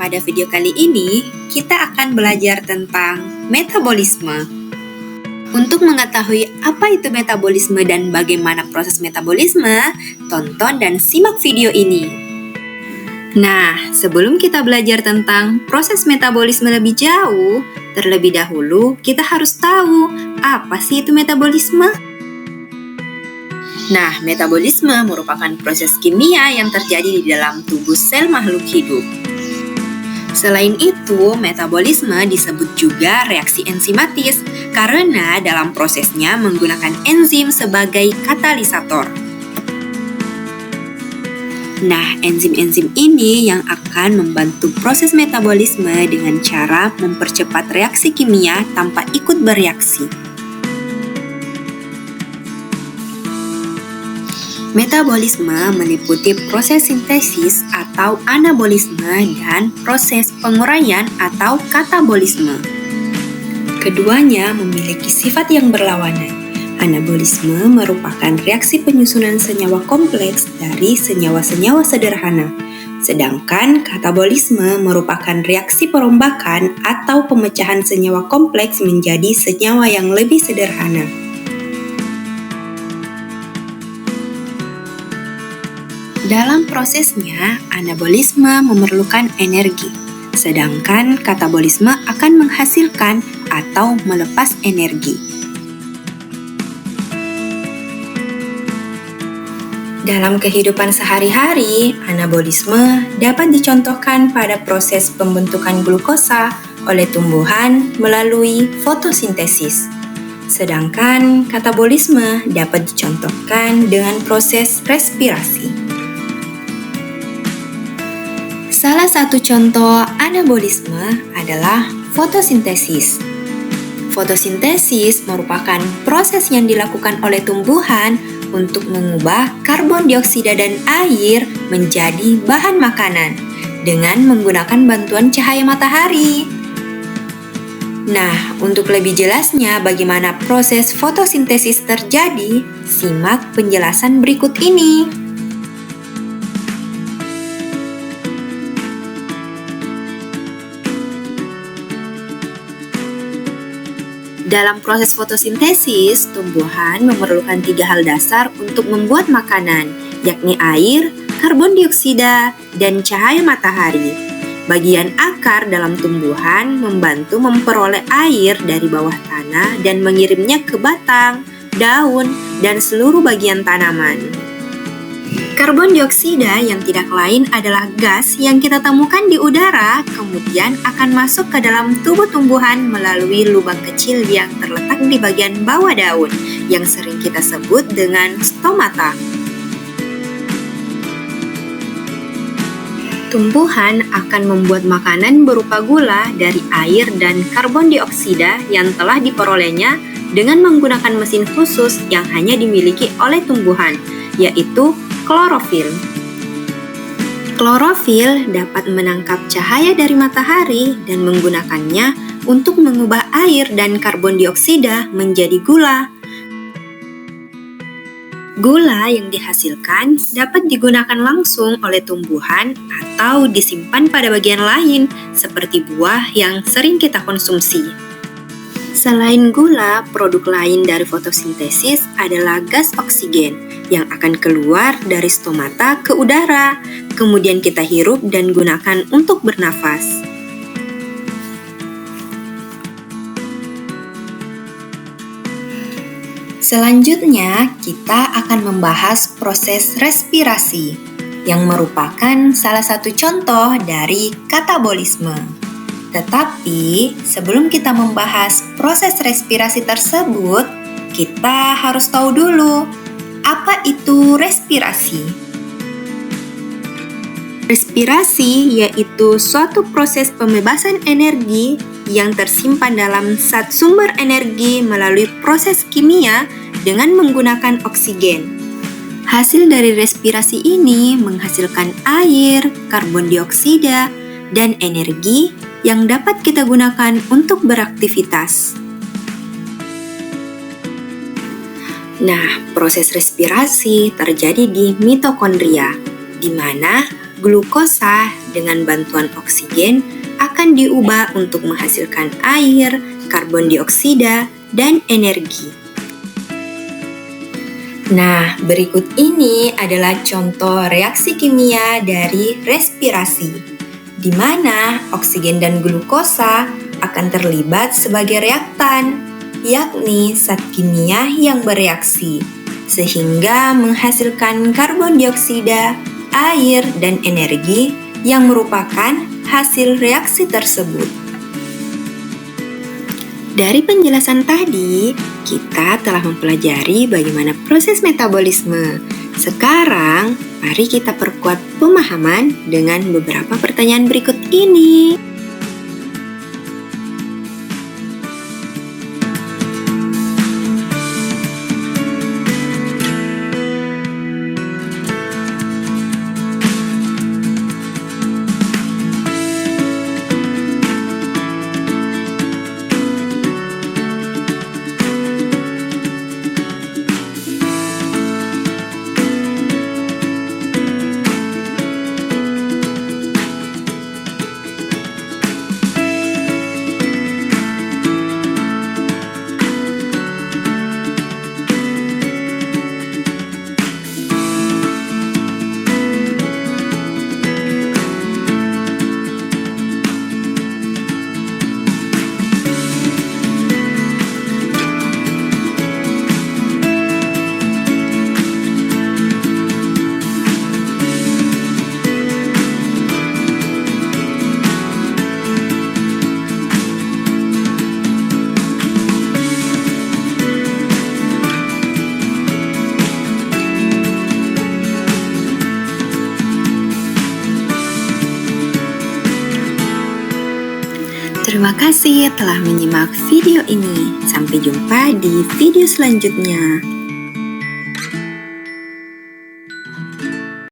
Pada video kali ini, kita akan belajar tentang metabolisme. Untuk mengetahui apa itu metabolisme dan bagaimana proses metabolisme, tonton dan simak video ini. Nah, sebelum kita belajar tentang proses metabolisme lebih jauh, terlebih dahulu kita harus tahu apa sih itu metabolisme. Nah, metabolisme merupakan proses kimia yang terjadi di dalam tubuh sel makhluk hidup. Selain itu, metabolisme disebut juga reaksi enzimatis karena dalam prosesnya menggunakan enzim sebagai katalisator. Nah, enzim-enzim ini yang akan membantu proses metabolisme dengan cara mempercepat reaksi kimia tanpa ikut bereaksi. Metabolisme meliputi proses sintesis atau anabolisme dan proses penguraian atau katabolisme. Keduanya memiliki sifat yang berlawanan. Anabolisme merupakan reaksi penyusunan senyawa kompleks dari senyawa-senyawa sederhana, sedangkan katabolisme merupakan reaksi perombakan atau pemecahan senyawa kompleks menjadi senyawa yang lebih sederhana. Dalam prosesnya, anabolisme memerlukan energi, sedangkan katabolisme akan menghasilkan atau melepas energi. Dalam kehidupan sehari-hari, anabolisme dapat dicontohkan pada proses pembentukan glukosa oleh tumbuhan melalui fotosintesis. Sedangkan katabolisme dapat dicontohkan dengan proses respirasi. Salah satu contoh anabolisme adalah fotosintesis. Fotosintesis merupakan proses yang dilakukan oleh tumbuhan untuk mengubah karbon dioksida dan air menjadi bahan makanan dengan menggunakan bantuan cahaya matahari. Nah, untuk lebih jelasnya bagaimana proses fotosintesis terjadi, simak penjelasan berikut ini. Dalam proses fotosintesis, tumbuhan memerlukan 3 hal dasar untuk membuat makanan, yakni air, karbon dioksida, dan cahaya matahari. Bagian akar dalam tumbuhan membantu memperoleh air dari bawah tanah dan mengirimnya ke batang, daun, dan seluruh bagian tanaman. Karbon dioksida yang tidak lain adalah gas yang kita temukan di udara, kemudian akan masuk ke dalam tubuh tumbuhan melalui lubang kecil yang terletak di bagian bawah daun, yang sering kita sebut dengan stomata. Tumbuhan akan membuat makanan berupa gula dari air dan karbon dioksida yang telah diperolehnya dengan menggunakan mesin khusus yang hanya dimiliki oleh tumbuhan, yaitu klorofil. Klorofil dapat menangkap cahaya dari matahari dan menggunakannya untuk mengubah air dan karbon dioksida menjadi gula. Gula yang dihasilkan dapat digunakan langsung oleh tumbuhan atau disimpan pada bagian lain, seperti buah yang sering kita konsumsi. Selain gula, produk lain dari fotosintesis adalah gas oksigen yang akan keluar dari stomata ke udara, kemudian kita hirup dan gunakan untuk bernafas. Selanjutnya, kita akan membahas proses respirasi, yang merupakan salah satu contoh dari katabolisme. Tetapi, sebelum kita membahas proses respirasi tersebut, kita harus tahu dulu apa itu respirasi. Respirasi yaitu suatu proses pembebasan energi yang tersimpan dalam zat sumber energi melalui proses kimia dengan menggunakan oksigen. Hasil dari respirasi ini menghasilkan air, karbon dioksida, dan energi yang dapat kita gunakan untuk beraktivitas. Nah, proses respirasi terjadi di mitokondria, di mana Glukosa dengan bantuan oksigen akan diubah untuk menghasilkan air, karbon dioksida, dan energi. Nah, berikut ini adalah contoh reaksi kimia dari respirasi, di mana oksigen dan glukosa akan terlibat sebagai reaktan, yakni zat kimia yang bereaksi, sehingga menghasilkan karbon dioksida, air, dan energi yang merupakan hasil reaksi tersebut. Dari penjelasan tadi, kita telah mempelajari bagaimana proses metabolisme. Sekarang, mari kita perkuat pemahaman dengan beberapa pertanyaan berikut ini. Terima kasih telah menyimak video ini. Sampai jumpa di video selanjutnya.